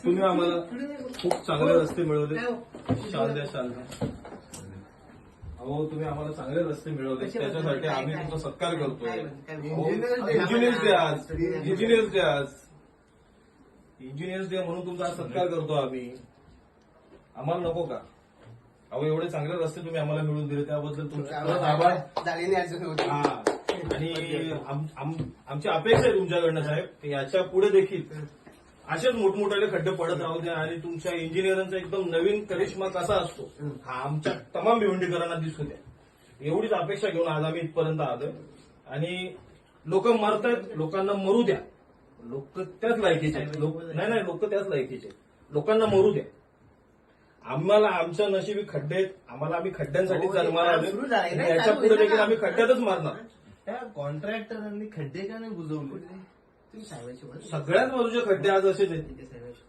तुम्ही आम्हाला खूप चांगले रस्ते मिळवले. शाल द्या, शाल द्या. अहो तुम्ही आम्हाला चांगले रस्ते मिळवले, त्याच्यासाठी आम्ही तुमचा सत्कार करतोय. इंजिनियर्स डे आज, इंजिनियर्स डे आज, इंजिनियर्स डे म्हणून तुमचा सत्कार करतो आम्ही. आम्हाला नको का? अहो एवढे चांगले रस्ते तुम्ही आम्हाला मिळवून दिले त्याबद्दल तुमचे आभार. हा, आणि आमची अपेक्षा आहे तुमच्याकडनं साहेब की याच्या पुढे देखील असेच मोठमोठे खड्डे पडत राहू द्या आणि तुमच्या इंजिनियरांचा एकदम नवीन करिश्मा कसा असतो हा आमच्या तमाम भिवंडीकरांना दिसू द्या. एवढीच अपेक्षा घेऊन आज आम्ही इथपर्यंत आलोय. आणि लोक मरतायत, लोकांना मरू द्या. लोक त्याच लायकीचे आहेत. नाही लोक त्याच लायकीचे आहेत. लोकांना मरू द्या. आम्हाला आमच्या नशिबी खड्डे आहेत. आम्ही खड्ड्यांसाठी जन्माला आलो. याच्या पुढे देखील आम्ही खड्ड्यातच मारणार. त्या कॉन्ट्रॅक्टरांनी खड्डे का नाही बुजवले? सगळ्याच बाजूचे खड्डे आज असेच आहेत.